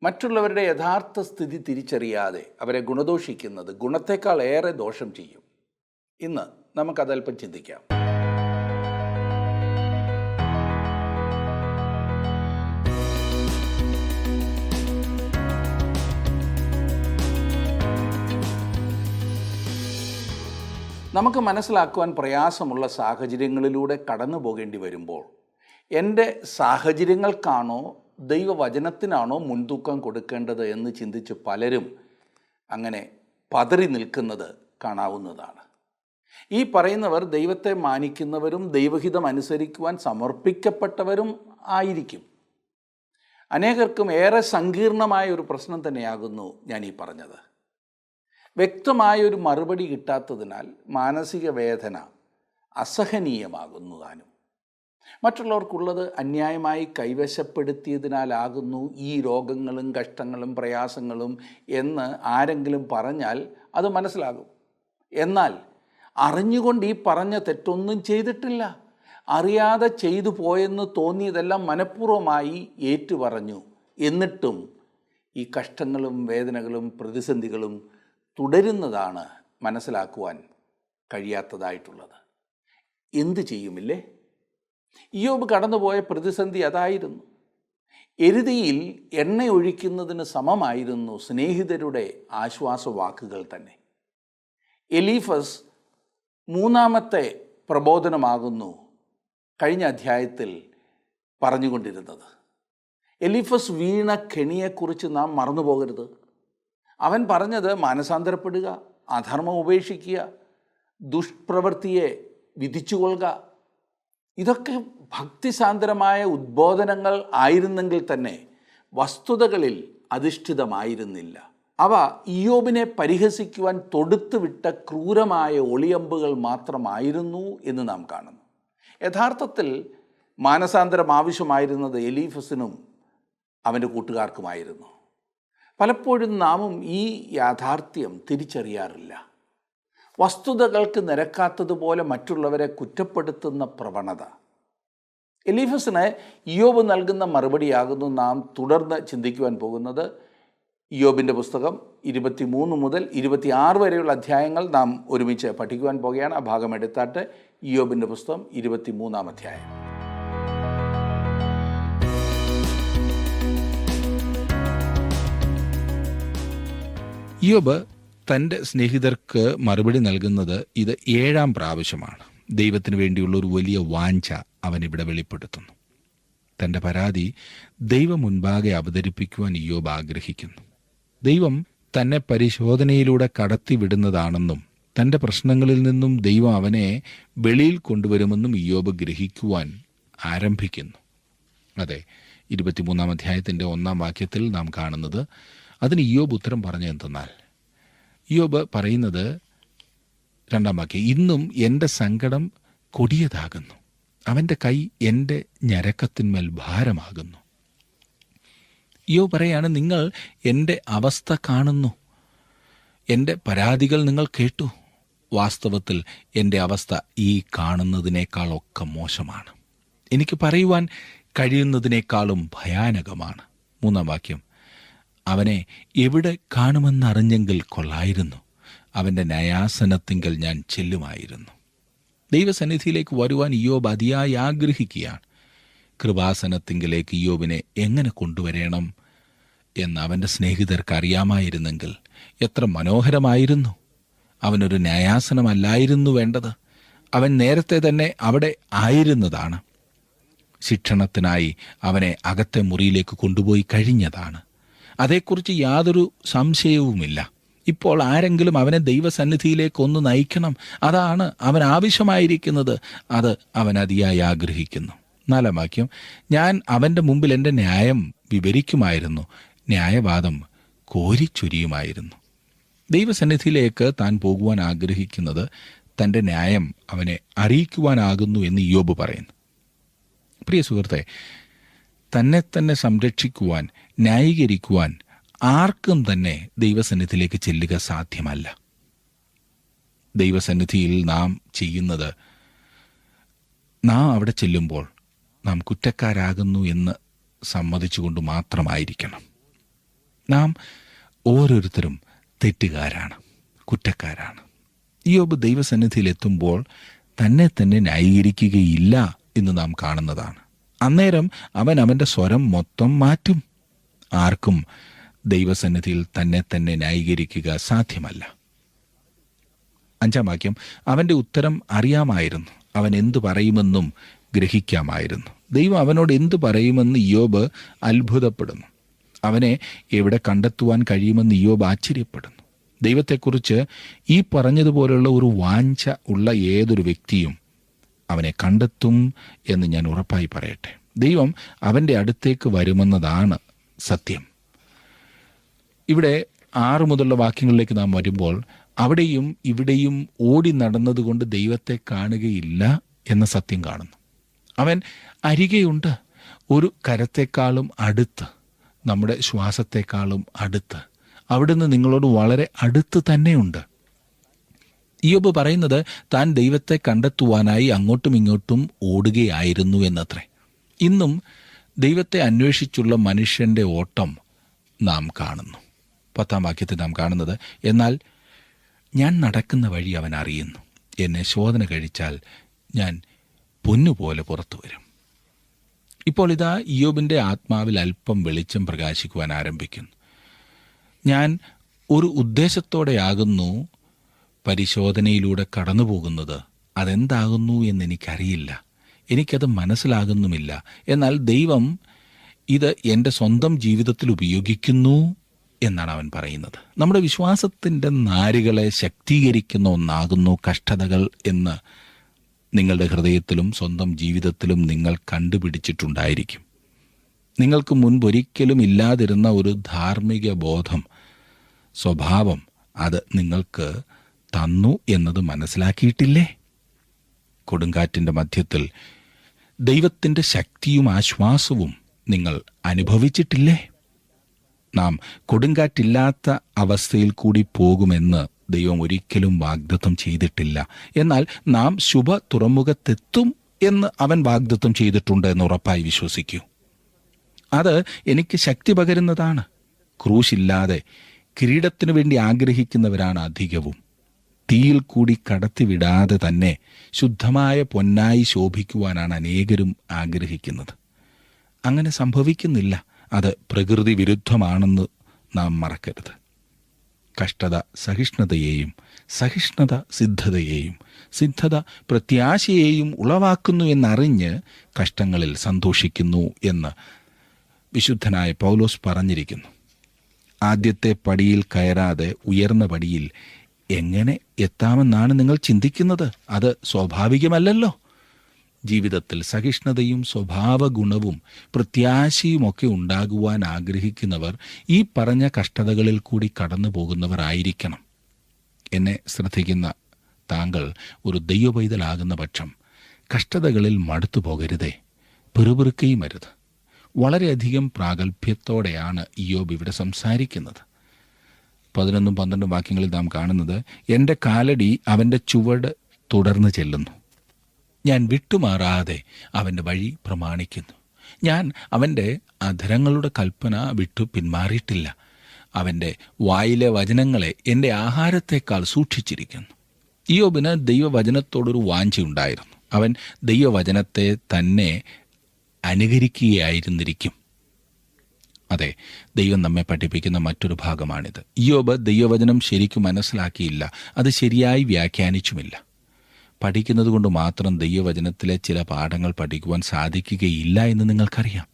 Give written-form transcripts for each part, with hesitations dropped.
മറ്റുള്ളവരുടെ യഥാർത്ഥ സ്ഥിതി തിരിച്ചറിയാതെ അവരെ ഗുണദോഷിക്കുന്നത് ഗുണത്തേക്കാൾ ഏറെ ദോഷം ചെയ്യും. ഇന്ന് നമുക്കതല്പം ചിന്തിക്കാം. നമുക്ക് മനസ്സിലാക്കുവാൻ പ്രയാസമുള്ള സാഹചര്യങ്ങളിലൂടെ കടന്നു പോകേണ്ടി വരുമ്പോൾ എൻ്റെ സാഹചര്യങ്ങൾക്കാണോ ദൈവവചനത്തിനാണോ മുൻതൂക്കം കൊടുക്കേണ്ടത് എന്ന് ചിന്തിച്ച് പലരും അങ്ങനെ പതറി നിൽക്കുന്നത് കാണാവുന്നതാണ്. ഈ പറയുന്നവർ ദൈവത്തെ മാനിക്കുന്നവരും ദൈവഹിതം അനുസരിക്കുവാൻ സമർപ്പിക്കപ്പെട്ടവരും ആയിരിക്കും. അനേകർക്കും ഏറെ സങ്കീർണമായ ഒരു പ്രശ്നം തന്നെയാകുന്നു ഞാൻ ഈ പറഞ്ഞത്. വ്യക്തമായൊരു മറുപടി കിട്ടാത്തതിനാൽ മാനസിക വേദന അസഹനീയമാകുന്നു താനും. മറ്റുള്ളവർക്കുള്ളത് അന്യായമായി കൈവശപ്പെടുത്തിയതിനാലാകുന്നു ഈ രോഗങ്ങളും കഷ്ടങ്ങളും പ്രയാസങ്ങളും എന്ന് ആരെങ്കിലും പറഞ്ഞാൽ അത് മനസ്സിലാകും. എന്നാൽ അറിഞ്ഞുകൊണ്ട് ഈ പറഞ്ഞ തെറ്റൊന്നും ചെയ്തിട്ടില്ല, അറിയാതെ ചെയ്തു പോയെന്ന് തോന്നിയതെല്ലാം മനഃപൂർവ്വമായി ഏറ്റുപറഞ്ഞു. എന്നിട്ടും ഈ കഷ്ടങ്ങളും വേദനകളും പ്രതിസന്ധികളും തുടരുന്നതാണ് മനസ്സിലാക്കുവാൻ കഴിയാത്തതായിട്ടുള്ളത്. എന്തു ചെയ്യുമില്ലേ? ഇയ്യോബ് കടന്നുപോയ പ്രതിസന്ധി അതായിരുന്നു. എരുതിയിൽ എണ്ണ ഒഴിക്കുന്നതിന് സമമായിരുന്നു സ്നേഹിതരുടെ ആശ്വാസവാക്കുകൾ തന്നെ. എലീഫസ് മൂന്നാമത്തെ പ്രബോധനമാകുന്നു കഴിഞ്ഞ അധ്യായത്തിൽ പറഞ്ഞുകൊണ്ടിരുന്നത്. എലീഫസ് വീണ കെണിയെക്കുറിച്ച് നാം മറന്നുപോകരുത്. അവൻ പറഞ്ഞത് മാനസാന്തരപ്പെടുക, അധർമ്മം ഉപേക്ഷിക്കുക, ദുഷ്പ്രവൃത്തിയെ വിധിച്ചുകൊള്ളുക. ഇതൊക്കെ ഭക്തിസാന്ദ്രമായ ഉദ്ബോധനങ്ങൾ ആയിരുന്നെങ്കിൽ തന്നെ വസ്തുതകളിൽ അധിഷ്ഠിതമായിരുന്നില്ല. അവ ഇയ്യോബിനെ പരിഹസിക്കുവാൻ തൊടുത്തുവിട്ട ക്രൂരമായ ഒളിയമ്പുകൾ മാത്രമായിരുന്നു എന്ന് നാം കാണുന്നു. യഥാർത്ഥത്തിൽ മാനസാന്തരം ആവശ്യമായിരുന്നത് എലീഫസിനും അവൻ്റെ കൂട്ടുകാർക്കുമായിരുന്നു. പലപ്പോഴും നാമും ഈ യാഥാർത്ഥ്യം തിരിച്ചറിയാറില്ല. വസ്തുതകൾക്ക് നിരക്കാത്തതുപോലെ മറ്റുള്ളവരെ കുറ്റപ്പെടുത്തുന്ന പ്രവണത. എലീഫസിന് ഇയ്യോബ് നൽകുന്ന മറുപടിയാകുന്നു നാം തുടർന്ന് ചിന്തിക്കുവാൻ പോകുന്നത്. ഇയ്യോബിൻ്റെ പുസ്തകം 23 മുതൽ 26 വരെയുള്ള അധ്യായങ്ങൾ നാം ഒരുമിച്ച് പഠിക്കുവാൻ പോകുകയാണ്. ആ ഭാഗം എടുത്താട്ട് ഇയ്യോബിൻ്റെ പുസ്തകം 23-ാം അധ്യായം. ഇയ്യോബ് തൻ്റെ സ്നേഹിതർക്ക് മറുപടി നൽകുന്നത് ഇത് 7-ാം പ്രാവശ്യമാണ്. ദൈവത്തിന് വേണ്ടിയുള്ള ഒരു വലിയ വാഞ്ച അവനിവിടെ വെളിപ്പെടുത്തുന്നു. തൻ്റെ പരാതി ദൈവം മുൻപാകെ അവതരിപ്പിക്കുവാൻ ഇയ്യോബ് ആഗ്രഹിക്കുന്നു. ദൈവം തന്നെ പരിശോധനയിലൂടെ കടത്തിവിടുന്നതാണെന്നും തൻ്റെ പ്രശ്നങ്ങളിൽ നിന്നും ദൈവം അവനെ വെളിയിൽ കൊണ്ടുവരുമെന്നും ഇയ്യോബ് ഗ്രഹിക്കുവാൻ ആരംഭിക്കുന്നു. അതെ, 23-ാം അധ്യായത്തിൻ്റെ 1-ാം വാക്യത്തിൽ നാം കാണുന്നത്. അതിന് ഇയ്യോബ് ഉത്തരം പറഞ്ഞു എന്തെന്നാൽ, ഇയ്യോബ് പറയുന്നത് 2-ാം വാക്യം, ഇന്നും എൻ്റെ സങ്കടം കൊടിയതാകുന്നു, അവൻ്റെ കൈ എൻ്റെ ഞരക്കത്തിന്മേൽ ഭാരമാകുന്നു. ഇയ്യോബ് പറയാണ്, നിങ്ങൾ എൻ്റെ അവസ്ഥ കാണുന്നു, എൻ്റെ പരാതികൾ നിങ്ങൾ കേട്ടു. വാസ്തവത്തിൽ എൻ്റെ അവസ്ഥ ഈ കാണുന്നതിനേക്കാളൊക്കെ മോശമാണ്, എനിക്ക് പറയുവാൻ കഴിയുന്നതിനേക്കാളും ഭയാനകമാണ്. 3-ാം വാക്യം, അവനെ എവിടെ കാണുമെന്നറിഞ്ഞെങ്കിൽ കൊള്ളായിരുന്നു, അവൻ്റെ ന്യായാസനത്തിങ്കൽ ഞാൻ ചെല്ലുമായിരുന്നു. ദൈവസന്നിധിയിലേക്ക് വരുവാൻ ഇയ്യോബ് അതിയായി ആഗ്രഹിക്കുകയാണ്. കൃപാസനത്തിങ്കലേക്ക് ഇയ്യോബിനെ എങ്ങനെ കൊണ്ടുവരണം എന്ന് അവൻ്റെ സ്നേഹിതർക്ക് അറിയാമായിരുന്നെങ്കിൽ എത്ര മനോഹരമായിരുന്നു. അവനൊരു ന്യായാസനമല്ലായിരുന്നു വേണ്ടത്, അവൻ നേരത്തെ തന്നെ അവിടെ ആയിരുന്നതാണ്. ശിക്ഷണത്തിനായി അവനെ അകത്തെ മുറിയിലേക്ക് കൊണ്ടുപോയി കഴിഞ്ഞതാണ്. അതേക്കുറിച്ച് യാതൊരു സംശയവുമില്ല. ഇപ്പോൾ ആരെങ്കിലും അവനെ ദൈവസന്നിധിയിലേക്ക് ഒന്ന് നയിക്കണം, അതാണ് അവൻ ആവശ്യമായിരിക്കുന്നത്. അത് അവൻ അതിയായി ആഗ്രഹിക്കുന്നു. 4-ാം വാക്യം, ഞാൻ അവൻ്റെ മുമ്പിൽ എൻ്റെ ന്യായം വിവരിക്കുമായിരുന്നു, ന്യായവാദം കോരിച്ചൊരിയുമായിരുന്നു. ദൈവസന്നിധിയിലേക്ക് താൻ പോകുവാൻ ആഗ്രഹിക്കുന്നത് തൻ്റെ ന്യായം അവനെ അറിയിക്കുവാനാകുന്നു എന്ന് ഇയ്യോബ് പറയുന്നു. പ്രിയ സുഹൃത്തെ, തന്നെ സംരക്ഷിക്കുവാൻ, ന്യായീകരിക്കുവാൻ ആർക്കും തന്നെ ദൈവസന്നിധിയിലേക്ക് ചെല്ലുക സാധ്യമല്ല. ദൈവസന്നിധിയിൽ നാം ചെയ്യുന്നത്, നാം അവിടെ ചെല്ലുമ്പോൾ നാം കുറ്റക്കാരാകുന്നു എന്ന് സമ്മതിച്ചുകൊണ്ട് മാത്രമായിരിക്കണം. നാം ഓരോരുത്തരും തെറ്റുകാരാണ്, കുറ്റക്കാരാണ്. ഇയ്യോബ് ദൈവസന്നിധിയിൽ എത്തുമ്പോൾ തന്നെ തന്നെ ന്യായീകരിക്കുകയില്ല എന്ന് നാം കാണുന്നതാണ്. അന്നേരം അവൻ അവൻ്റെ സ്വരം മൊത്തം മാറ്റും. ആർക്കും ദൈവസന്നിധിയിൽ തന്നെ തന്നെ ന്യായീകരിക്കുക സാധ്യമല്ല. 5-ാം വാക്യം, അവൻ്റെ ഉത്തരം അറിയാമായിരുന്നു, അവൻ എന്തു പറയുമെന്നും ഗ്രഹിക്കാമായിരുന്നു. ദൈവം അവനോട് എന്തു പറയുമെന്ന് ഇയ്യോബ് അത്ഭുതപ്പെടുന്നു. അവനെ എവിടെ കണ്ടെത്തുവാൻ കഴിയുമെന്ന് ഇയ്യോബ് ആശ്ചര്യപ്പെടുന്നു. ദൈവത്തെക്കുറിച്ച് ഈ പറഞ്ഞതുപോലുള്ള ഒരു വാഞ്ച ഉള്ള ഏതൊരു വ്യക്തിയും അവനെ കണ്ടെത്തും എന്ന് ഞാൻ ഉറപ്പായി പറയട്ടെ. ദൈവം അവൻ്റെ അടുത്തേക്ക് വരുമെന്നതാണ് സത്യം. ഇവിടെ 6 മുതലുള്ള വാക്യങ്ങളിലേക്ക് നാം വരുമ്പോൾ അവിടെയും ഇവിടെയും ഓടി നടന്നതുകൊണ്ട് ദൈവത്തെ കാണുകയില്ല എന്ന സത്യം കാണുന്നു. അവൻ അരികെയുണ്ട്, ഒരു കരത്തെക്കാളും അടുത്ത്, നമ്മുടെ ശ്വാസത്തെക്കാളും അടുത്ത്, അവിടുന്ന് നിങ്ങളോട് വളരെ അടുത്ത് തന്നെയുണ്ട്. ഇയ്യോബ് പറയുന്നത് താൻ ദൈവത്തെ കണ്ടെത്തുവാനായി അങ്ങോട്ടും ഇങ്ങോട്ടും ഓടുകയായിരുന്നു എന്നത്രേ. ഇന്നും ദൈവത്തെ അന്വേഷിച്ചുള്ള മനുഷ്യൻ്റെ ഓട്ടം നാം കാണുന്നു. 10-ാം വാക്യത്തിൽ നാം കാണുന്നത്, എന്നാൽ ഞാൻ നടക്കുന്ന വഴി അവൻ അറിയുന്നു, എന്നെ ശോധന കഴിച്ചാൽ ഞാൻ പൊന്നുപോലെ പുറത്തു വരും. ഇപ്പോൾ ഇതാ ഇയ്യോബിൻ്റെ ആത്മാവിൽ അല്പം വെളിച്ചം പ്രകാശിക്കുവാൻ ആരംഭിക്കുന്നു. ഞാൻ ഒരു ഉദ്ദേശത്തോടെയാകുന്നു പരിശോധനയിലൂടെ കടന്നു പോകുന്നത്. അതെന്താകുന്നു എന്നെനിക്കറിയില്ല, എനിക്കത് മനസ്സിലാകുന്നുമില്ല. എന്നാൽ ദൈവം ഇത് എൻ്റെ സ്വന്തം ജീവിതത്തിൽ ഉപയോഗിക്കുന്നു എന്നാണ് അവൻ പറയുന്നത്. നമ്മുടെ വിശ്വാസത്തിൻ്റെ നാരുകളെ ശക്തീകരിക്കുന്ന ഒന്നാകുന്നു കഷ്ടതകൾ എന്ന് നിങ്ങളുടെ ഹൃദയത്തിലും സ്വന്തം ജീവിതത്തിലും നിങ്ങൾ കണ്ടുപിടിച്ചിട്ടുണ്ടായിരിക്കും. നിങ്ങൾക്ക് മുൻപൊരിക്കലും ഇല്ലാതിരുന്ന ഒരു ധാർമ്മിക ബോധം, സ്വഭാവം അത് നിങ്ങൾക്ക് തന്നു എന്നത് മനസ്സിലാക്കിയിട്ടില്ലേ? കൊടുങ്കാറ്റിൻ്റെ മധ്യത്തിൽ ദൈവത്തിൻ്റെ ശക്തിയും ആശ്വാസവും നിങ്ങൾ അനുഭവിച്ചിട്ടില്ലേ? നാം കൊടുങ്കാറ്റില്ലാത്ത അവസ്ഥയിൽ കൂടി പോകുമെന്ന് ദൈവം ഒരിക്കലും വാഗ്ദത്തം ചെയ്തിട്ടില്ല. എന്നാൽ നാം ശുഭ തുറമുഖത്തെത്തും എന്ന് അവൻ വാഗ്ദത്തം ചെയ്തിട്ടുണ്ട് എന്ന് ഉറപ്പായി വിശ്വസിക്കൂ. അത് എനിക്ക് ശക്തി പകരുന്നതാണ്. ക്രൂശില്ലാതെ കിരീടത്തിനു വേണ്ടി ആഗ്രഹിക്കുന്നവരാണ് അധികവും. തീയിൽ കൂടി കടത്തിവിടാതെ തന്നെ ശുദ്ധമായ പൊന്നായി ശോഭിക്കുവാനാണ് അനേകരും ആഗ്രഹിക്കുന്നത്. അങ്ങനെ സംഭവിക്കുന്നില്ല. അത് പ്രകൃതി വിരുദ്ധമാണെന്ന് നാം മറക്കരുത്. കഷ്ടത സഹിഷ്ണുതയെയും, സഹിഷ്ണുത സിദ്ധതയെയും, സിദ്ധത പ്രത്യാശയെയും ഉളവാക്കുന്നു എന്നറിഞ്ഞ് കഷ്ടങ്ങളിൽ സന്തോഷിക്കുന്നു എന്ന് വിശുദ്ധനായ പൗലോസ് പറഞ്ഞിരിക്കുന്നു. ആദ്യത്തെ പടിയിൽ കയറാതെ ഉയർന്ന പടിയിൽ എങ്ങനെ എത്താമെന്നാണ് നിങ്ങൾ ചിന്തിക്കുന്നത്? അത് സ്വാഭാവികമല്ലല്ലോ. ജീവിതത്തിൽ സഹിഷ്ണുതയും സ്വഭാവ ഗുണവും പ്രത്യാശയുമൊക്കെ ഉണ്ടാകുവാൻ ആഗ്രഹിക്കുന്നവർ ഈ പറഞ്ഞ കഷ്ടതകളിൽ കൂടി കടന്നു പോകുന്നവർ ആയിരിക്കണം. എന്നെ ശ്രദ്ധിക്കുന്ന താങ്കൾ ഒരു ദൈവപൈതലാകുന്ന പക്ഷം കഷ്ടതകളിൽ മടുത്തു പോകരുതേ, പെറുപെറുക്കുകയും അരുത്. വളരെയധികം പ്രാഗൽഭ്യത്തോടെയാണ് ഇയ്യോബ് ഇവിടെ സംസാരിക്കുന്നത്. 11-12 വാക്യങ്ങളിൽ നാം കാണുന്നത്, എൻ്റെ കാലടി അവൻ്റെ ചുവട് തുടർന്ന് ചെല്ലുന്നു, ഞാൻ വിട്ടുമാറാതെ അവൻ്റെ വഴി പ്രമാണിക്കുന്നു. ഞാൻ അവൻ്റെ അധരങ്ങളുടെ കൽപ്പന വിട്ടു പിന്മാറിയിട്ടില്ല. അവൻ്റെ വായിലെ വചനങ്ങളെ എൻ്റെ ആഹാരത്തേക്കാൾ സൂക്ഷിച്ചിരിക്കുന്നു. ഇയ്യോബിന് ദൈവവചനത്തോടൊരു വാഞ്ചയുണ്ടായിരുന്നു. അവൻ ദൈവവചനത്തെ തന്നെ അനുകരിക്കുകയായിരുന്നിരിക്കും. അതെ, ദൈവം നമ്മെ പഠിപ്പിക്കുന്ന മറ്റൊരു ഭാഗമാണിത്. ഇയ്യോബ് ദൈവവചനം ശരിക്കും മനസ്സിലാക്കിയില്ല, അത് ശരിയായി വ്യാഖ്യാനിച്ചുമില്ല. പഠിക്കുന്നത് കൊണ്ട് മാത്രം ദൈവവചനത്തിലെ ചില പാഠങ്ങൾ പഠിക്കുവാൻ സാധിക്കുകയില്ല എന്ന് നിങ്ങൾക്കറിയാം.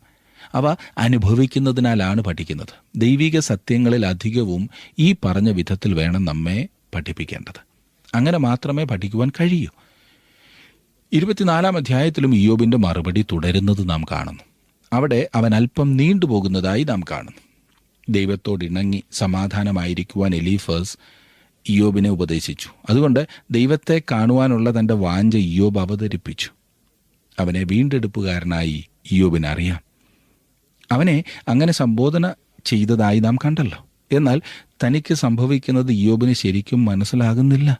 അവ അനുഭവിക്കുന്നതിനാലാണ് പഠിക്കുന്നത്. ദൈവിക സത്യങ്ങളിൽ അധികവും ഈ പറഞ്ഞ വിധത്തിൽ വേണം നമ്മെ പഠിപ്പിക്കേണ്ടത്. അങ്ങനെ മാത്രമേ പഠിക്കുവാൻ കഴിയൂ. 24-ാം അധ്യായത്തിലും ഇയ്യോബിൻ്റെ മറുപടി തുടരുന്നത് നാം കാണുന്നു. അവിടെ അവൻ അല്പം നീണ്ടുപോകുന്നതായി നാം കാണുന്നു. ദൈവത്തോടിണങ്ങി സമാധാനമായിരിക്കുവാൻ എലീഫസ് ഇയ്യോബിനെ ഉപദേശിച്ചു. അതുകൊണ്ട് ദൈവത്തെ കാണുവാനുള്ള തൻ്റെ വാഞ്ച ഇയ്യോബ് അവതരിപ്പിച്ചു. അവനെ വീണ്ടെടുപ്പുകാരനായി ഇയ്യോബിന് അറിയാം. അവനെ അങ്ങനെ സംബോധന ചെയ്തതായി നാം കണ്ടല്ലോ. എന്നാൽ തനിക്ക് സംഭവിക്കുന്നത് ഇയ്യോബിന് ശരിക്കും മനസ്സിലാകുന്നില്ല.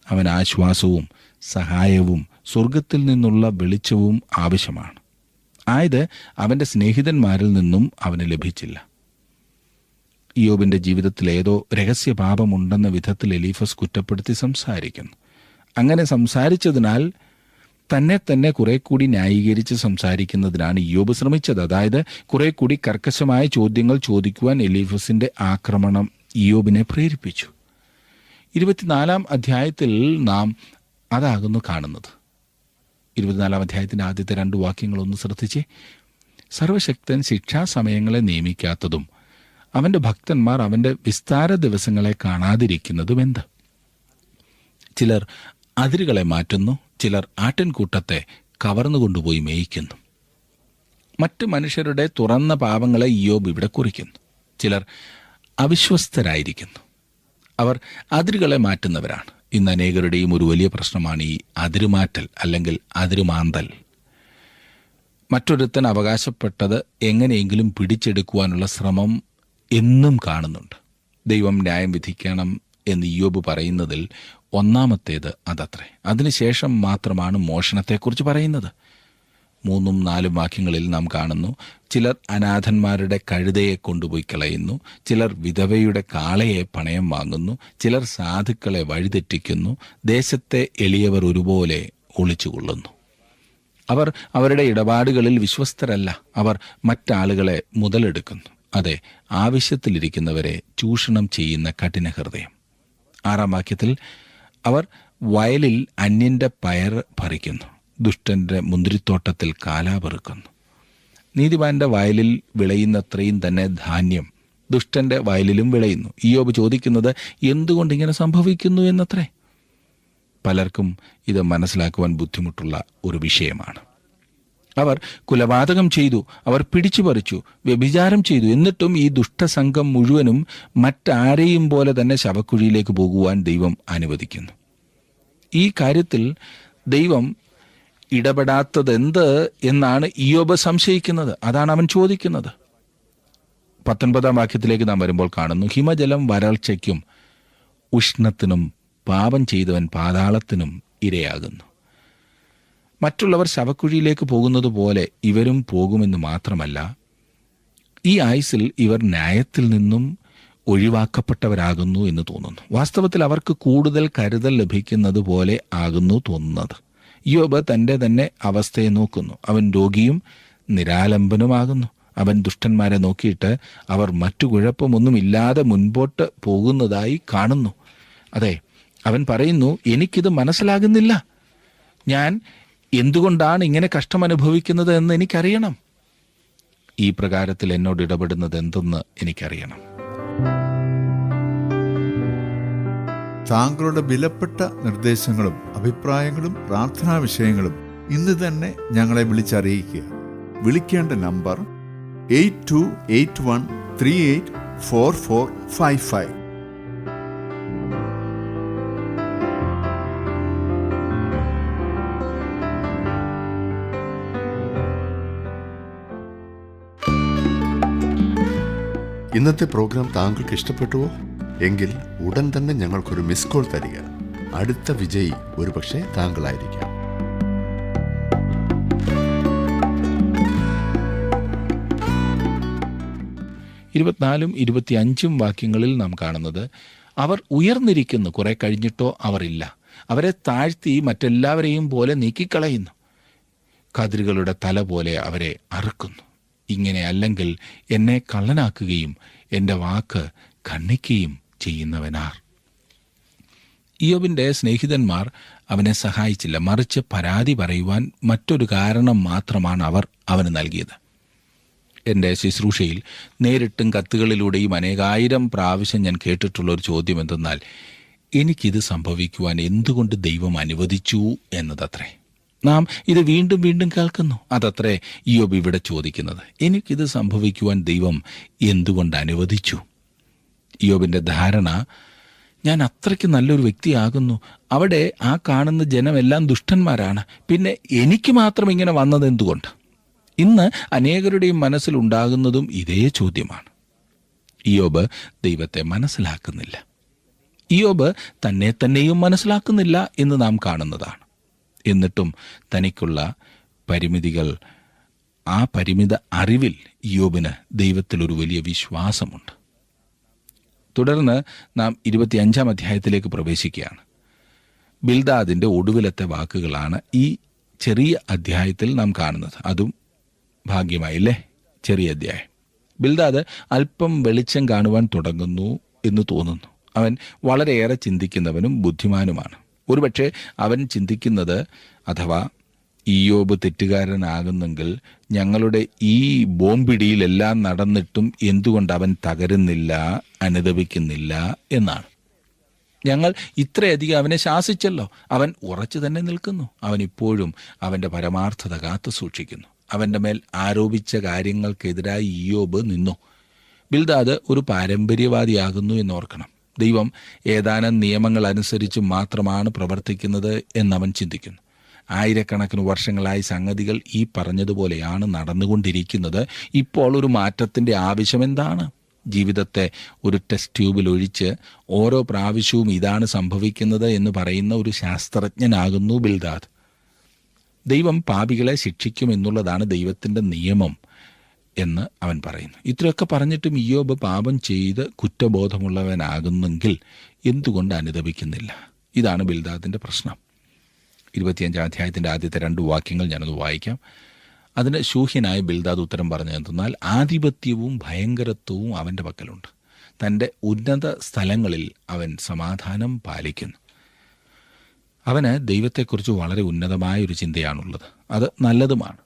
അവൻ ആശ്വാസവും സഹായവും സ്വർഗത്തിൽ നിന്നുള്ള വെളിച്ചവും ആവശ്യമാണ്. ആയത് അവൻ്റെ സ്നേഹിതന്മാരിൽ നിന്നും അവന് ലഭിച്ചില്ല. ഇയ്യോബിന്റെ ജീവിതത്തിൽ ഏതോ രഹസ്യപാപമുണ്ടെന്ന വിധത്തിൽ എലീഫസ് കുറ്റപ്പെടുത്തി സംസാരിക്കുന്നു. അങ്ങനെ സംസാരിച്ചതിനാൽ തന്നെ കുറെ കൂടി ന്യായീകരിച്ച് സംസാരിക്കുന്നതിനാണ് ഇയ്യോബ് ശ്രമിച്ചത്. അതായത് കുറെ കൂടി കർക്കശമായ ചോദ്യങ്ങൾ ചോദിക്കുവാൻ എലീഫസിന്റെ ആക്രമണം ഇയ്യോബിനെ പ്രേരിപ്പിച്ചു. 24 അധ്യായത്തിൽ നാം അതാകുന്നു കാണുന്നത്. 24 അധ്യായത്തിൻ്റെ ആദ്യത്തെ 2 വാക്യങ്ങൾ ഒന്ന് ശ്രദ്ധിച്ചേ. സർവശക്തൻ ശിക്ഷാസമയങ്ങളെ നിയമിക്കാത്തതും അവൻ്റെ ഭക്തന്മാർ അവൻ്റെ വിസ്താര ദിവസങ്ങളെ കാണാതിരിക്കുന്നതും എന്ത്? ചിലർ അതിരുകളെ മാറ്റുന്നു, ചിലർ ആട്ടിൻകൂട്ടത്തെ കവർന്നുകൊണ്ടുപോയി മേയിക്കുന്നു. മറ്റ് മനുഷ്യരുടെ തുറന്ന പാപങ്ങളെ ഇയ്യോബ് ഇവിടെ കുറിക്കുന്നു. ചിലർ അവിശ്വസ്തരായിരിക്കുന്നു. അവർ അതിരുകളെ മാറ്റുന്നവരാണ്. ഇന്ന് അനേകരുടെയും ഒരു വലിയ പ്രശ്നമാണ് ഈ അതിരുമാറ്റൽ അല്ലെങ്കിൽ അതിരുമാന്തൽ. മറ്റൊരുത്തൻ അവകാശപ്പെട്ടത് എങ്ങനെയെങ്കിലും പിടിച്ചെടുക്കുവാനുള്ള ശ്രമം എന്നും കാണുന്നുണ്ട്. ദൈവം ന്യായം വിധിക്കണം എന്ന് ഇയ്യോബ് പറയുന്നതിൽ ഒന്നാമത്തേത് അതത്രേ. അതിനുശേഷം മാത്രമാണ് മോഷണത്തെക്കുറിച്ച് പറയുന്നത്. 3, 4 വാക്യങ്ങളിൽ നാം കാണുന്നു, ചിലർ അനാഥന്മാരുടെ കഴുതയെ കൊണ്ടുപോയി കളയുന്നു, ചിലർ വിധവയുടെ കാളയെ പണയം വാങ്ങുന്നു, ചിലർ സാധുക്കളെ വഴിതെറ്റിക്കുന്നു, ദേശത്തെ എളിയവർ ഒരുപോലെ ഒളിച്ചുകൊള്ളുന്നു. അവർ അവരുടെ ഇടപാടുകളിൽ വിശ്വസ്തരല്ല, അവർ മറ്റാളുകളെ മുതലെടുക്കുന്നു. അതെ, ആവശ്യത്തിലിരിക്കുന്നവരെ ചൂഷണം ചെയ്യുന്ന കഠിന ഹൃദയം. 6 വാക്യത്തിൽ അവർ വയലിൽ അന്യന്റെ പയർ പറിക്കുന്നു, ദുഷ്ടന്റെ മുന്തിരിത്തോട്ടത്തിൽ കാലാ പെറുക്കുന്നു. നീതിമാന്റെ വയലിൽ വിളയുന്നത്രയും തന്നെ ധാന്യം ദുഷ്ടന്റെ വയലിലും വിളയുന്നു. ഇയ്യോബ് ചോദിക്കുന്നത് എന്തുകൊണ്ട് ഇങ്ങനെ സംഭവിക്കുന്നു എന്നത്രേ. പലർക്കും ഇത് മനസ്സിലാക്കുവാൻ ബുദ്ധിമുട്ടുള്ള ഒരു വിഷയമാണ്. അവർ കുലപാതകം ചെയ്തു, അവർ പിടിച്ചുപറിച്ചു, വ്യഭിചാരം ചെയ്തു. എന്നിട്ടും ഈ ദുഷ്ടസംഘം മുഴുവനും മറ്റാരെയും പോലെ തന്നെ ശവക്കുഴിയിലേക്ക് പോകുവാൻ ദൈവം അനുവദിക്കുന്നു. ഈ കാര്യത്തിൽ ദൈവം ഇടപെടാത്തതെന്ത് എന്നാണ് ഇയ്യോബ് സംശയിക്കുന്നത്. അതാണ് അവൻ ചോദിക്കുന്നത്. 19 വാക്യത്തിലേക്ക് നാം വരുമ്പോൾ കാണുന്നു, ഹിമജലം വരൾച്ചയ്ക്കും ഉഷ്ണത്തിനും പാപം ചെയ്തവൻ പാതാളത്തിനും ഇരയാകുന്നു. മറ്റുള്ളവർ ശവക്കുഴിയിലേക്ക് പോകുന്നത് പോലെ ഇവരും പോകുമെന്ന് മാത്രമല്ല, ഈ ആയുസ്സിൽ ഇവർ ന്യായത്തിൽ നിന്നും ഒഴിവാക്കപ്പെട്ടവരാകുന്നു എന്ന് തോന്നുന്നു. വാസ്തവത്തിൽ അവർക്ക് കൂടുതൽ കരുതൽ ലഭിക്കുന്നത് പോലെ ആകുന്നു തോന്നുന്നത്. ഇയ്യോബ് തൻ്റെ തന്നെ അവസ്ഥയെ നോക്കുന്നു. അവൻ രോഗിയും നിരാലംബനുമാകുന്നു. അവൻ ദുഷ്ടന്മാരെ നോക്കിയിട്ട് അവർ മറ്റു കുഴപ്പമൊന്നുമില്ലാതെ മുൻപോട്ട് പോകുന്നതായി കാണുന്നു. അതെ, അവൻ പറയുന്നു, എനിക്കിത് മനസ്സിലാകുന്നില്ല. ഞാൻ എന്തുകൊണ്ടാണ് ഇങ്ങനെ കഷ്ടമനുഭവിക്കുന്നത് എന്ന് എനിക്കറിയണം. ഈ പ്രകാരത്തിൽ എന്നോട് ഇടപെടുന്നത് എന്തെന്ന് എനിക്കറിയണം. താങ്കളുടെ വിലപ്പെട്ട നിർദ്ദേശങ്ങളും അഭിപ്രായങ്ങളും പ്രാർത്ഥനാ വിഷയങ്ങളും ഇന്ന് തന്നെ ഞങ്ങളെ വിളിച്ചറിയിക്കുക. വിളിക്കേണ്ട നമ്പർ 8281384455. ഇന്നത്തെ പ്രോഗ്രാം താങ്കൾക്ക് ഇഷ്ടപ്പെട്ടുവോ? എങ്കിൽ ഉടൻ തന്നെ ഞങ്ങൾക്കൊരു മിസ് കോൾ തരിക. അടുത്ത വിജയി ഒരുപക്ഷെ താങ്കളായിരിക്കാം. ഇരുപത്തിനാലും 25 വാക്യങ്ങളിൽ നാം കാണുന്നത്, അവർ ഉയർന്നിരിക്കുന്നു, കുറെ കഴിഞ്ഞിട്ടോ അവർ ഇല്ല. അവരെ താഴ്ത്തി മറ്റെല്ലാവരെയും പോലെ നീക്കിക്കളയുന്നു. കതിരുകളുടെ തല പോലെ അവരെ അറുക്കുന്നു. ഇങ്ങനെ അല്ലെങ്കിൽ എന്നെ കള്ളനാക്കുകയും എൻ്റെ വാക്ക് ഖണ്ഡിക്കുകയും ചെയ്യുന്നവനാർ. ഇയ്യോബിൻ്റെ സ്നേഹിതന്മാർ അവനെ സഹായിച്ചില്ല. മറിച്ച് പരാതി പറയുവാൻ മറ്റൊരു കാരണം മാത്രമാണ് അവർ അവന് നൽകിയത്. എൻ്റെ ശുശ്രൂഷയിൽ നേരിട്ടും കത്തുകളിലൂടെയും അനേകായിരം പ്രാവശ്യം ഞാൻ കേട്ടിട്ടുള്ളൊരു ചോദ്യം എന്തെന്നാൽ, എനിക്കിത് സംഭവിക്കുവാൻ എന്തുകൊണ്ട് ദൈവം അനുവദിച്ചു എന്നതത്രേ. നാം ഇത് വീണ്ടും വീണ്ടും കേൾക്കുന്നു. അതത്രേ ഇയ്യോബ് ഇവിടെ ചോദിക്കുന്നത്. എനിക്കിത് സംഭവിക്കുവാൻ ദൈവം എന്തുകൊണ്ട് അനുവദിച്ചു? ഇയ്യോബിൻ്റെ ധാരണ, ഞാൻ അത്രയ്ക്ക് നല്ലൊരു വ്യക്തിയാകുന്നു, അവിടെ ആ കാണുന്ന ജനമെല്ലാം ദുഷ്ടന്മാരാണ്, പിന്നെ എനിക്ക് മാത്രം ഇങ്ങനെ വന്നത് എന്തുകൊണ്ട്? ഇന്ന് അനേകരുടെയും മനസ്സിലുണ്ടാകുന്നതും ഇതേ ചോദ്യമാണ്. ഇയ്യോബ് ദൈവത്തെ മനസ്സിലാക്കുന്നില്ല. ഇയ്യോബ് തന്നെ തന്നെയും മനസ്സിലാക്കുന്നില്ല എന്ന് നാം കാണുന്നതാണ്. എന്നിട്ടും തനിക്കുള്ള പരിമിതികൾ, ആ പരിമിത അറിവിൽ ഇയ്യോബിന് ദൈവത്തിലൊരു വലിയ വിശ്വാസമുണ്ട്. തുടർന്ന് നാം 25 അധ്യായത്തിലേക്ക് പ്രവേശിക്കുകയാണ്. ബിൽദാദിൻ്റെ ഒടുവിലത്തെ വാക്കുകളാണ് ഈ ചെറിയ അധ്യായത്തിൽ നാം കാണുന്നത്. അതും ഭാഗ്യമായില്ലേ, ചെറിയ അധ്യായം. ബിൽദാദ് അല്പം വെളിച്ചം കാണുവാൻ തുടങ്ങുന്നു എന്ന് തോന്നുന്നു. അവൻ വളരെയേറെ ചിന്തിക്കുന്നവനും ബുദ്ധിമാനുമാണ്. ഒരുപക്ഷെ അവൻ ചിന്തിക്കുന്നത്, അഥവാ ഇയ്യോബ് തെറ്റുകാരനാകുന്നെങ്കിൽ ഞങ്ങളുടെ ഈ ബോംബിടിയിലെല്ലാം നടന്നിട്ടും എന്തുകൊണ്ട് അവൻ തകരുന്നില്ല, അനുദപിക്കുന്നില്ല എന്നാണ്. ഞങ്ങൾ ഇത്രയധികം അവനെ ശാസിച്ചല്ലോ, അവൻ ഉറച്ചു തന്നെ നിൽക്കുന്നു. അവൻ ഇപ്പോഴും അവൻ്റെ പരമാർത്ഥത കാത്തു സൂക്ഷിക്കുന്നു. അവൻ്റെ മേൽ ആരോപിച്ച കാര്യങ്ങൾക്കെതിരായി ഇയ്യോബ് നിന്നു. ബിൽദാദ് ഒരു പാരമ്പര്യവാദിയാകുന്നു എന്നോർക്കണം. ദൈവം ഏതാനും നിയമങ്ങൾ അനുസരിച്ച് മാത്രമാണ് പ്രവർത്തിക്കുന്നത് എന്നവൻ ചിന്തിക്കുന്നു. ആയിരക്കണക്കിന് വർഷങ്ങളായി സംഗതികൾ ഈ പറഞ്ഞതുപോലെയാണ് നടന്നുകൊണ്ടിരിക്കുന്നത്. ഇപ്പോൾ ഒരു മാറ്റത്തിൻ്റെ ആവശ്യം എന്താണ്? ജീവിതത്തെ ഒരു ടെസ്റ്റ് ട്യൂബിൽ ഒഴിച്ച് ഓരോ പ്രാവശ്യവും ഇതാണ് സംഭവിക്കുന്നത് എന്ന് പറയുന്ന ഒരു ശാസ്ത്രജ്ഞനാകുന്നു ബിൽദാദ്. ദൈവം പാപികളെ ശിക്ഷിക്കുമെന്നുള്ളതാണ് ദൈവത്തിൻ്റെ നിയമം എന്ന് അവൻ പറയുന്നു. ഇത്രയൊക്കെ പറഞ്ഞിട്ടും ഇയ്യോബ് പാപം ചെയ്ത് കുറ്റബോധമുള്ളവനാകുന്നെങ്കിൽ എന്തുകൊണ്ട് അനുദപിക്കുന്നില്ല? ഇതാണ് ബിൽദാദിൻ്റെ പ്രശ്നം. 25 അധ്യായത്തിൻ്റെ ആദ്യത്തെ 2 വാക്യങ്ങൾ ഞാനത് വായിക്കാം. അതിന് ശൂഹ്യനായ ബിൽദാദ് ഉത്തരം പറഞ്ഞതെന്നാൽ, ആധിപത്യവും ഭയങ്കരത്വവും അവൻ്റെ പക്കലുണ്ട്. തൻ്റെ ഉന്നത സ്ഥലങ്ങളിൽ അവൻ സമാധാനം പാലിക്കുന്നു. അവന് ദൈവത്തെക്കുറിച്ച് വളരെ ഉന്നതമായ ഒരു ചിന്തയാണുള്ളത്. അത് നല്ലതുമാണ്.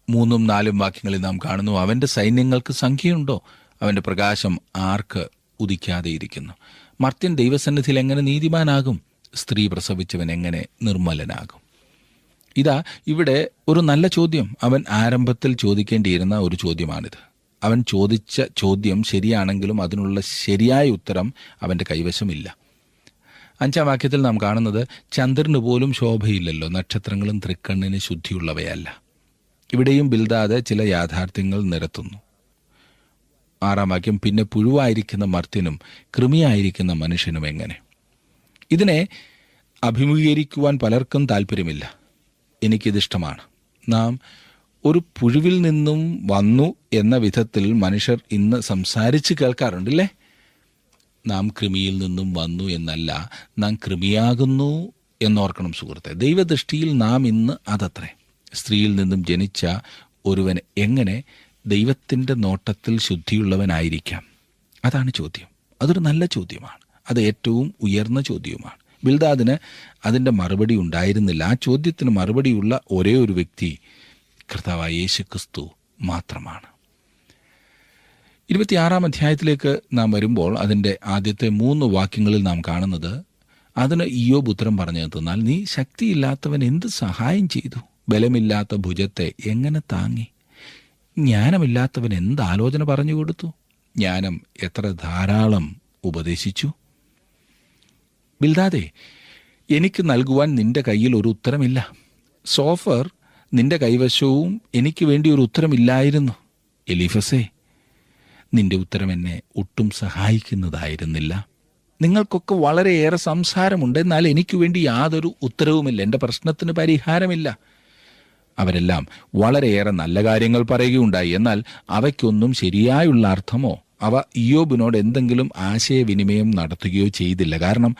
3, 4 വാക്യങ്ങളിൽ നാം കാണുന്നു, അവൻ്റെ സൈന്യങ്ങൾക്ക് സംഖ്യയുണ്ടോ? അവൻ്റെ പ്രകാശം ആർക്ക് ഉദിക്കാതെ ഇരിക്കുന്നു? മർത്യൻ ദൈവസന്നിധിയിൽ എങ്ങനെ നീതിമാനാകും? സ്ത്രീ പ്രസവിച്ചവൻ എങ്ങനെ നിർമ്മലനാകും? ഇതാ ഇവിടെ ഒരു നല്ല ചോദ്യം. അവൻ ആരംഭത്തിൽ ചോദിക്കേണ്ടിയിരുന്ന ഒരു ചോദ്യമാണിത്. അവൻ ചോദിച്ച ചോദ്യം ശരിയാണെങ്കിലും അതിനുള്ള ശരിയായ ഉത്തരം അവൻ്റെ കൈവശമില്ല. 5 വാക്യത്തിൽ നാം കാണുന്നത്, ചന്ദ്രന് പോലും ശോഭയില്ലല്ലോ, നക്ഷത്രങ്ങളും തൃക്കണ്ണിന് ശുദ്ധിയുള്ളവയല്ല. ഇവിടെയും ബിൽദാദ് ചില യാഥാർത്ഥ്യങ്ങൾ നിരത്തുന്നു. 6 വാക്യം, പിന്നെ പുഴുവായിരിക്കുന്ന മർത്യനും കൃമിയായിരിക്കുന്ന മനുഷ്യനും എങ്ങനെ? ഇതിനെ അഭിമുഖീകരിക്കുവാൻ പലർക്കും താല്പര്യമില്ല. എനിക്കിതിഷ്ടമാണ്. നാം ഒരു പുഴുവിൽ നിന്നും വന്നു എന്ന വിധത്തിൽ മനുഷ്യർ ഇന്ന് സംസാരിച്ച് കേൾക്കാറുണ്ടല്ലേ? നാം കൃമിയിൽ നിന്നും വന്നു എന്നല്ല, നാം കൃമിയാകുന്നു എന്നോർക്കണം സുഹൃത്തെ. ദൈവദൃഷ്ടിയിൽ നാം ഇന്ന് അതത്രേ. സ്ത്രീയിൽ നിന്നും ജനിച്ച ഒരുവൻ എങ്ങനെ ദൈവത്തിൻ്റെ നോട്ടത്തിൽ ശുദ്ധിയുള്ളവനായിരിക്കാം? അതാണ് ചോദ്യം. അതൊരു നല്ല ചോദ്യമാണ്. അത് ഏറ്റവും ഉയർന്ന ചോദ്യവുമാണ്. ബിൽദാദിന് അതിൻ്റെ മറുപടി ഉണ്ടായിരുന്നില്ല. ആ ചോദ്യത്തിന് മറുപടിയുള്ള ഒരേ ഒരു വ്യക്തി കർത്താവായ യേശുക്രിസ്തു മാത്രമാണ്. 26 അധ്യായത്തിലേക്ക് നാം വരുമ്പോൾ അതിൻ്റെ ആദ്യത്തെ 3 വാക്യങ്ങളിൽ നാം കാണുന്നത്, അതിന് ഇയ്യോബ് ഉത്തരം പറഞ്ഞതെന്നാൽ, നീ ശക്തിയില്ലാത്തവൻ എന്ത് സഹായം ചെയ്തു? ബലമില്ലാത്ത ഭുജത്തെ എങ്ങനെ താങ്ങി? ജ്ഞാനമില്ലാത്തവൻ എന്ത് ആലോചന പറഞ്ഞു കൊടുത്തു? ജ്ഞാനം എത്ര ധാരാളം ഉപദേശിച്ചു? ബിൽദാദേ, എനിക്ക് നൽകുവാൻ നിന്റെ കയ്യിൽ ഒരു ഉത്തരമില്ല. സോഫർ, നിന്റെ കൈവശവും എനിക്ക് വേണ്ടി ഒരു ഉത്തരമില്ലായിരുന്നു. എലീഫസേ, നിന്റെ ഉത്തരം എന്നെ ഒട്ടും സഹായിക്കുന്നതായിരുന്നില്ല. നിങ്ങൾക്കൊക്കെ വളരെയേറെ സംസാരമുണ്ട്, എന്നാൽ എനിക്ക് വേണ്ടി യാതൊരു ഉത്തരവുമില്ല. എൻ്റെ പ്രശ്നത്തിന് പരിഹാരമില്ല. അവരെല്ലാം വളരെയേറെ നല്ല കാര്യങ്ങൾ പറയുകയുണ്ടായി, എന്നാൽ അവയ്ക്കൊന്നും ശരിയായുള്ള അർത്ഥമോ അവ ഇയ്യോബിനോട് എന്തെങ്കിലും ആശയവിനിമയം നടത്തുകയോ ചെയ്തില്ല. കാരണം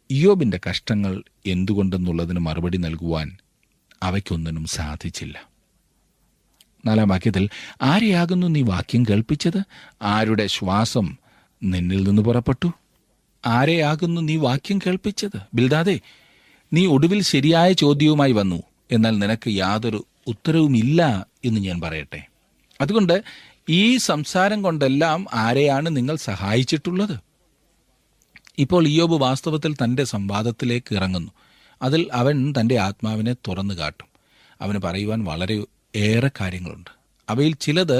ഇയ്യോബിൻ്റെ കഷ്ടങ്ങൾ എന്തുകൊണ്ടെന്നുള്ളതിന് മറുപടി നൽകുവാൻ അവയ്ക്കൊന്നിനും സാധിച്ചില്ല. 4 വാക്യത്തിൽ, ആരെയാകുന്നു നീ വാക്യം കേൾപ്പിച്ചത്? ആരുടെ ശ്വാസം നിന്നിൽ നിന്ന് പുറപ്പെട്ടു? ആരെയാകുന്നു നീ വാക്യം കേൾപ്പിച്ചത്? ബിൽദാദേ, നീ ഒടുവിൽ ശരിയായ ചോദ്യവുമായി വന്നു, എന്നാൽ നിനക്ക് യാതൊരു ഉത്തരവുമില്ല എന്ന് ഞാൻ പറയട്ടെ. അതുകൊണ്ട് ഈ സംസാരം കൊണ്ടെല്ലാം ആരെയാണ് നിങ്ങൾ സഹായിച്ചിട്ടുള്ളത്? ഇപ്പോൾ ഇയ്യോബ് വാസ്തവത്തിൽ തൻ്റെ സംവാദത്തിലേക്ക് ഇറങ്ങുന്നു. അതിൽ അവൻ തൻ്റെ ആത്മാവിനെ തുറന്നു കാട്ടും. അവന് പറയുവാൻ വളരെ ഏറെ കാര്യങ്ങളുണ്ട്. അവയിൽ ചിലത്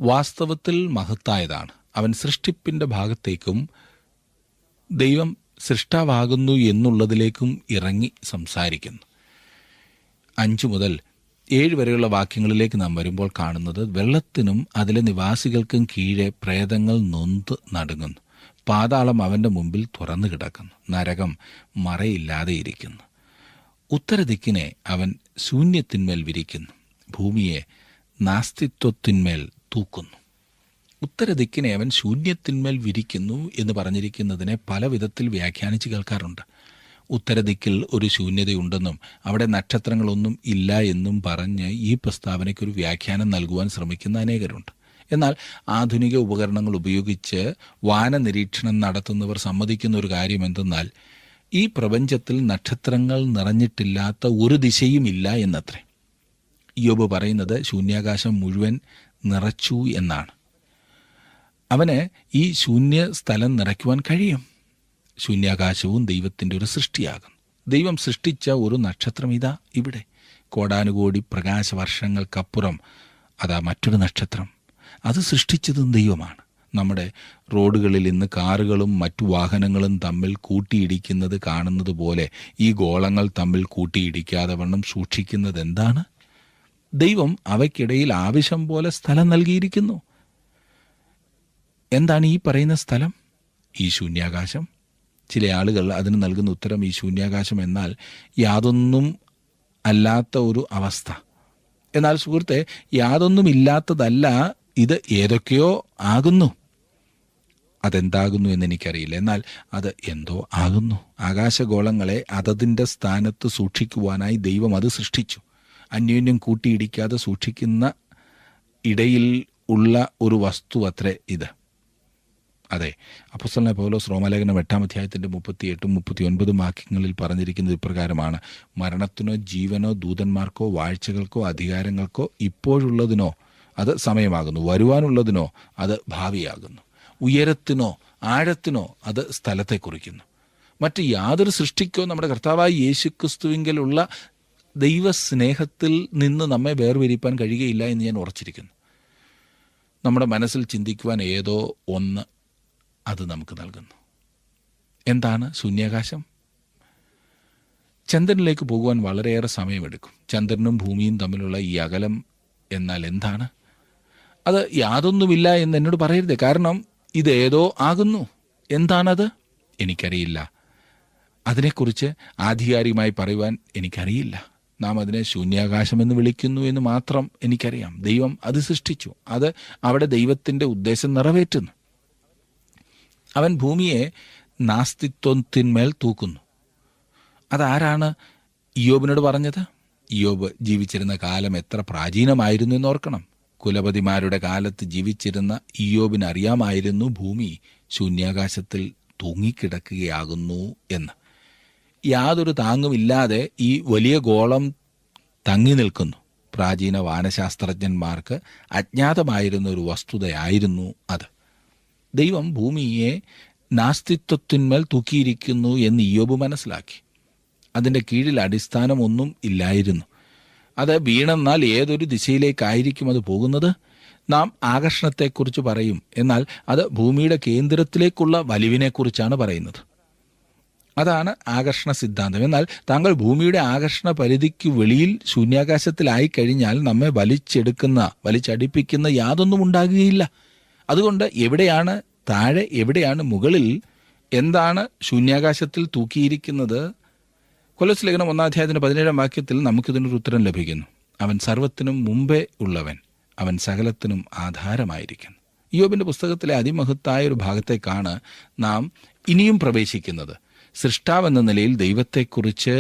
വാസ്തവത്തിൽ മഹത്തായതാണ്. അവൻ സൃഷ്ടിപ്പിൻ്റെ ഭാഗത്തേക്കും ദൈവം സൃഷ്ടാവാകുന്നു എന്നുള്ളതിലേക്കും ഇറങ്ങി സംസാരിക്കുന്നു. 5 മുതൽ 7 വരെയുള്ള വാക്യങ്ങളിലേക്ക് നാം വരുമ്പോൾ കാണുന്നത്, വെള്ളത്തിനും അതിലെ നിവാസികൾക്കും കീഴെ പ്രേതങ്ങൾ നൊന്ത് നടുങ്ങുന്നു. പാതാളം അവൻ്റെ മുമ്പിൽ തുറന്നു കിടക്കുന്നു. നരകം മറയില്ലാതെ ഇരിക്കുന്നു. ഉത്തരദിക്കിനെ അവൻ ശൂന്യത്തിന്മേൽ വിരിക്കുന്നു. ഭൂമിയെ നാസ്തിത്വത്തിന്മേൽ തൂക്കുന്നു. ഉത്തരദിക്കിനെ അവൻ ശൂന്യത്തിന്മേൽ വിരിക്കുന്നു എന്ന് പറഞ്ഞിരിക്കുന്നതിനെ പല വിധത്തിൽ വ്യാഖ്യാനിച്ച് കേൾക്കാറുണ്ട്. ഉത്തരദിക്കിൽ ഒരു ശൂന്യതയുണ്ടെന്നും അവിടെ നക്ഷത്രങ്ങളൊന്നും ഇല്ല എന്നും പറഞ്ഞ് ഈ പ്രസ്താവനയ്ക്കൊരു വ്യാഖ്യാനം നൽകുവാൻ ശ്രമിക്കുന്ന അനേകരുണ്ട്. എന്നാൽ ആധുനിക ഉപകരണങ്ങൾ ഉപയോഗിച്ച് വാനനിരീക്ഷണം നടത്തുന്നവർ സമ്മതിക്കുന്ന ഒരു കാര്യം എന്തെന്നാൽ ഈ പ്രപഞ്ചത്തിൽ നക്ഷത്രങ്ങൾ നിറഞ്ഞിട്ടില്ലാത്ത ഒരു ദിശയും ഇല്ല എന്നത്രേ. യോബ് പറയുന്നത് ശൂന്യാകാശം മുഴുവൻ നിറച്ചു എന്നാണ്. അവന് ഈ ശൂന്യ സ്ഥലം നിറയ്ക്കുവാൻ കഴിയും. ശൂന്യാകാശവും ദൈവത്തിൻ്റെ ഒരു സൃഷ്ടിയാകുന്നു. ദൈവം സൃഷ്ടിച്ച ഒരു നക്ഷത്രം ഇതാ ഇവിടെ. കോടാനുകോടി പ്രകാശവർഷങ്ങൾക്കപ്പുറം അതാ മറ്റൊരു നക്ഷത്രം. അത് സൃഷ്ടിച്ചതും ദൈവമാണ്. നമ്മുടെ റോഡുകളിൽ ഇന്ന് കാറുകളും മറ്റു വാഹനങ്ങളും തമ്മിൽ കൂട്ടിയിടിക്കുന്നത് കാണുന്നത് പോലെ ഈ ഗോളങ്ങൾ തമ്മിൽ കൂട്ടിയിടിക്കാതെ വണ്ണം സൂക്ഷിക്കുന്നത് എന്താണ്? ദൈവം അവയ്ക്കിടയിൽ ആവശ്യം പോലെ സ്ഥലം നൽകിയിരിക്കുന്നു. എന്താണ് ഈ പറയുന്ന സ്ഥലം? ഈ ശൂന്യാകാശം. ചില ആളുകൾ അതിന് നൽകുന്ന ഉത്തരം ഈ ശൂന്യാകാശം എന്നാൽ യാതൊന്നും അല്ലാത്ത ഒരു അവസ്ഥ. എന്നാൽ സുഹൃത്തെ, യാതൊന്നുമില്ലാത്തതല്ല ഇത്, ഏതൊക്കെയോ ആകുന്നു. അതെന്താകുന്നു എന്നെനിക്കറിയില്ല, എന്നാൽ അത് എന്തോ ആകുന്നു. ആകാശഗോളങ്ങളെ അതതിൻ്റെ സ്ഥാനത്ത് സൂക്ഷിക്കുവാനായി ദൈവം അത് സൃഷ്ടിച്ചു. അന്യോന്യം കൂട്ടിയിടിക്കാതെ സൂക്ഷിക്കുന്ന ഇടയിൽ ഉള്ള ഒരു വസ്തു അത്രേ ഇത്. അതെ, അപ്പോസ്തലനായ പൗലോസ് റോമാലേഖനം 8-ാം 38 39 വാക്യങ്ങളിൽ പറഞ്ഞിരിക്കുന്നത് ഇപ്രകാരമാണ്: മരണത്തിനോ ജീവനോ ദൂതന്മാർക്കോ വാഴ്ചകൾക്കോ അധികാരങ്ങൾക്കോ ഇപ്പോഴുള്ളതിനോ അത് സമയമാകുന്നു, വരുവാനുള്ളതിനോ അത് ഭാവിയാകുന്നു, ഉയരത്തിനോ ആഴത്തിനോ അത് സ്ഥലത്തെ കുറിക്കുന്നു. മറ്റ് യാതൊരു സൃഷ്ടിക്കോ നമ്മുടെ കർത്താവായ യേശുക്രിസ്തുവിങ്കലുള്ള ദൈവസ്നേഹത്തിൽ നിന്ന് നമ്മെ വേർതിരിപ്പാൻ കഴിയുകയില്ല എന്ന് ഞാൻ ഉറച്ചിരിക്കുന്നു. നമ്മുടെ മനസ്സിൽ ചിന്തിക്കുവാൻ ഏതോ ഒന്ന് അത് നമുക്ക് നൽകുന്നു. എന്താണ് ശൂന്യാകാശം? ചന്ദ്രനിലേക്ക് പോകുവാൻ വളരെയേറെ സമയമെടുക്കും. ചന്ദ്രനും ഭൂമിയും തമ്മിലുള്ള ഈ അകലം എന്നാൽ എന്താണ്? അത് യാതൊന്നുമില്ല എന്ന് എന്നോട് പറയരുത്, കാരണം ഇതേതോ ആകുന്നു. എന്താണത്? എനിക്കറിയില്ല. അതിനെക്കുറിച്ച് ആധികാരികമായി പറയുവാൻ എനിക്കറിയില്ല. നാം അതിനെ ശൂന്യാകാശമെന്ന് വിളിക്കുന്നു എന്ന് മാത്രം എനിക്കറിയാം. ദൈവം അത് സൃഷ്ടിച്ചു. അത് അവിടെ ദൈവത്തിൻ്റെ ഉദ്ദേശം നിറവേറ്റുന്നു. അവൻ ഭൂമിയെ നാസ്തിത്വത്തിന്മേൽ തൂക്കുന്നു. അതാരാണ് ഇയ്യോബിനോട് പറഞ്ഞത്? ഇയ്യോബ് ജീവിച്ചിരുന്ന കാലം എത്ര പ്രാചീനമായിരുന്നു എന്നോർക്കണം. കുലപതിമാരുടെ കാലത്ത് ജീവിച്ചിരുന്ന ഇയ്യോബിന് അറിയാമായിരുന്നു ഭൂമി ശൂന്യാകാശത്തിൽ തൂങ്ങിക്കിടക്കുകയാകുന്നു എന്ന്. യാതൊരു താങ്ങുമില്ലാതെ ഈ വലിയ ഗോളം തങ്ങി നിൽക്കുന്നു. പ്രാചീന വാനശാസ്ത്രജ്ഞന്മാർക്ക് അജ്ഞാതമായിരുന്ന ഒരു വസ്തുതയായിരുന്നു അത്. ദൈവം ഭൂമിയെ നാസ്തിത്വത്തിന്മേൽ തൂക്കിയിരിക്കുന്നു എന്ന് ഇയ്യോബ് മനസ്സിലാക്കി. അതിൻ്റെ കീഴിൽ അടിസ്ഥാനമൊന്നും ഇല്ലായിരുന്നു. അത് വീണെന്നാൽ ഏതൊരു ദിശയിലേക്കായിരിക്കും അത് പോകുന്നത്? നാം ആകർഷണത്തെക്കുറിച്ച് പറയും, എന്നാൽ അത് ഭൂമിയുടെ കേന്ദ്രത്തിലേക്കുള്ള വലിവിനെക്കുറിച്ചാണ് പറയുന്നത്. അതാണ് ആകർഷണ സിദ്ധാന്തം. എന്നാൽ താങ്കൾ ഭൂമിയുടെ ആകർഷണ പരിധിക്ക് വെളിയിൽ ശൂന്യാകാശത്തിലായി കഴിഞ്ഞാൽ നമ്മെ വലിച്ചടിപ്പിക്കുന്ന യാതൊന്നും ഉണ്ടാകുകയില്ല. അതുകൊണ്ട് എവിടെയാണ് താഴെ, എവിടെയാണ് മുകളിൽ? എന്താണ് ശൂന്യാകാശത്തിൽ തൂക്കിയിരിക്കുന്നത്? കൊലോസ്യ ലേഖനം 1-ാം 17-ാം വാക്യത്തിൽ നമുക്കിതിനൊരു ഉത്തരം ലഭിക്കുന്നു. അവൻ സർവ്വത്തിനും മുമ്പേ ഉള്ളവൻ, അവൻ സകലത്തിനും ആധാരമായിരിക്കുന്നു. ഇയ്യോബിൻ്റെ പുസ്തകത്തിലെ അതിമഹത്തായ ഒരു ഭാഗത്തേക്കാണ് നാം ഇനിയും പ്രവേശിക്കുന്നത്. സൃഷ്ടാവെന്ന നിലയിൽ ദൈവത്തെക്കുറിച്ച്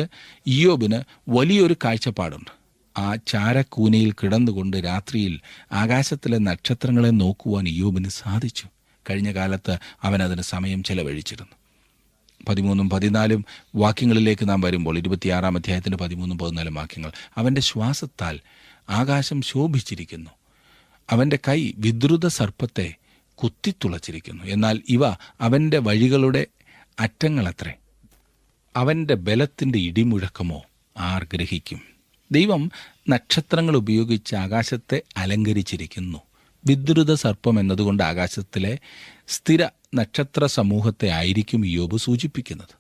ഇയ്യോബിന് വലിയൊരു കാഴ്ചപ്പാടുണ്ട്. ആ ചാരക്കൂനയിൽ കിടന്നുകൊണ്ട് രാത്രിയിൽ ആകാശത്തിലെ നക്ഷത്രങ്ങളെ നോക്കുവാൻ ഇയ്യോബിന് സാധിച്ചു. കഴിഞ്ഞ കാലത്ത് അവൻ അതിന് സമയം ചെലവഴിച്ചിരുന്നു. 13-14 വാക്യങ്ങളിലേക്ക് നാം വരുമ്പോൾ 26-ാം അധ്യായത്തിൻ്റെ 13-14 വാക്യങ്ങൾ: അവൻ്റെ ശ്വാസത്താൽ ആകാശം ശോഭിച്ചിരിക്കുന്നു, അവൻ്റെ കൈ വിദ്രുത സർപ്പത്തെ കുത്തിത്തുളച്ചിരിക്കുന്നു. എന്നാൽ ഇവ അവൻ്റെ വഴികളുടെ അറ്റങ്ങളത്രേ, അവൻ്റെ ബലത്തിൻ്റെ ഇടിമുഴക്കമോ ആർ ഗ്രഹിക്കും? ദൈവം നക്ഷത്രങ്ങൾ ഉപയോഗിച്ച് ആകാശത്തെ അലങ്കരിച്ചിരിക്കുന്നു. വിദ്രുത സർപ്പം എന്നതുകൊണ്ട് ആകാശത്തിലെ സ്ഥിര നക്ഷത്ര സമൂഹത്തെ ആയിരിക്കും ഇയ്യോബ് സൂചിപ്പിക്കുന്നത്.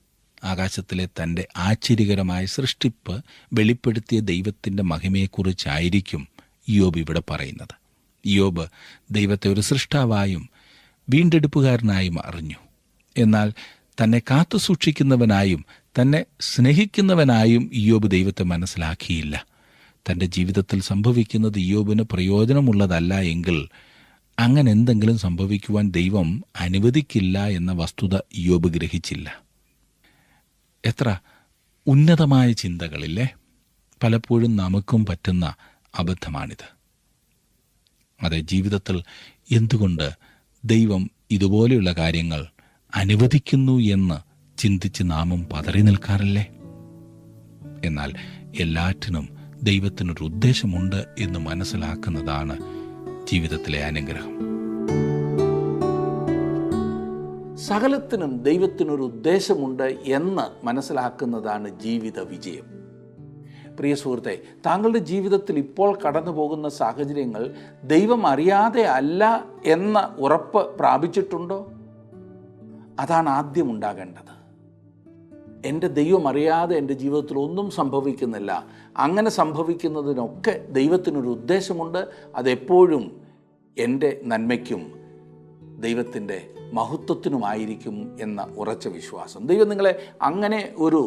ആകാശത്തിലെ തൻ്റെ ആശ്ചര്യകരമായ സൃഷ്ടിപ്പ് വെളിപ്പെടുത്തിയ ദൈവത്തിൻ്റെ മഹിമയെക്കുറിച്ചായിരിക്കും ഇയ്യോബ് ഇവിടെ പറയുന്നത്. ഇയ്യോബ് ദൈവത്തെ ഒരു സൃഷ്ടാവായും വീണ്ടെടുപ്പുകാരനായും അറിഞ്ഞു. എന്നാൽ തന്നെ കാത്തു സൂക്ഷിക്കുന്നവനായും തന്നെ സ്നേഹിക്കുന്നവനായും ഇയ്യോബ് ദൈവത്തെ മനസ്സിലാക്കിയില്ല. തൻ്റെ ജീവിതത്തിൽ സംഭവിക്കുന്നത് ഇയ്യോബിന് പ്രയോജനമുള്ളതല്ല എങ്കിൽ അങ്ങനെ എന്തെങ്കിലും സംഭവിക്കുവാൻ ദൈവം അനുവദിക്കില്ല എന്ന വസ്തുത ഇയ്യോബ് ഗ്രഹിച്ചില്ല. എത്ര ഉന്നതമായ ചിന്തകളില്ലേ? പലപ്പോഴും നമുക്കും പറ്റുന്ന അബദ്ധമാണിത്. അതെ, ജീവിതത്തിൽ എന്തുകൊണ്ട് ദൈവം ഇതുപോലെയുള്ള കാര്യങ്ങൾ അനുവദിക്കുന്നു എന്ന് ചിന്തിച്ച് നാമും പതറി നിൽക്കാറില്ലേ? എന്നാൽ എല്ലാറ്റിനും ദൈവത്തിനൊരു ഉദ്ദേശമുണ്ട് എന്ന് മനസ്സിലാക്കുന്നതാണ് ജീവിതത്തിലെ അനുഗ്രഹം. സകലത്തിനും ദൈവത്തിനൊരു ഉദ്ദേശമുണ്ട് എന്ന് മനസ്സിലാക്കുന്നതാണ് ജീവിത വിജയം. പ്രിയ സുഹൃത്തെ, താങ്കളുടെ ജീവിതത്തിൽ ഇപ്പോൾ കടന്നു പോകുന്ന സാഹചര്യങ്ങൾ ദൈവം അറിയാതെ അല്ല എന്ന ഉറപ്പ് പ്രാപിച്ചിട്ടുണ്ടോ? അതാണ് ആദ്യം ഉണ്ടാകേണ്ടത്. എൻ്റെ ദൈവം അറിയാതെ എൻ്റെ ജീവിതത്തിൽ ഒന്നും സംഭവിക്കുന്നില്ല. അങ്ങനെ സംഭവിക്കുന്നതിനൊക്കെ ദൈവത്തിനൊരു ഉദ്ദേശമുണ്ട്. അതെപ്പോഴും എൻ്റെ നന്മയ്ക്കും ദൈവത്തിൻ്റെ മഹത്വത്തിനുമായിരിക്കും എന്ന ഉറച്ച വിശ്വാസം. ദൈവം നിങ്ങളെ അങ്ങനെ ഒരു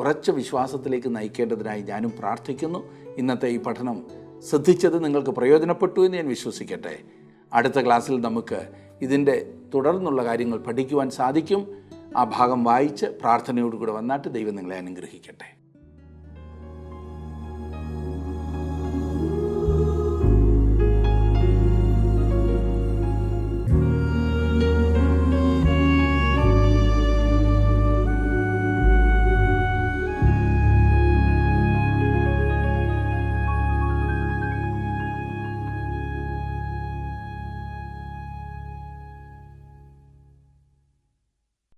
ഉറച്ച വിശ്വാസത്തിലേക്ക് നയിക്കേണ്ടതിനായി ഞാനും പ്രാർത്ഥിക്കുന്നു. ഇന്നത്തെ ഈ പഠനം ശ്രദ്ധിച്ചത് നിങ്ങൾക്ക് പ്രയോജനപ്പെട്ടു എന്ന് ഞാൻ വിശ്വസിക്കട്ടെ. അടുത്ത ക്ലാസ്സിൽ നമുക്ക് ഇതിൻ്റെ തുടർന്നുള്ള കാര്യങ്ങൾ പഠിക്കുവാൻ സാധിക്കും. ആ ഭാഗം വായിച്ച് പ്രാർത്ഥനയോടുകൂടെ വന്നാട്ട് ദൈവം നിങ്ങളെ അനുഗ്രഹിക്കട്ടെ.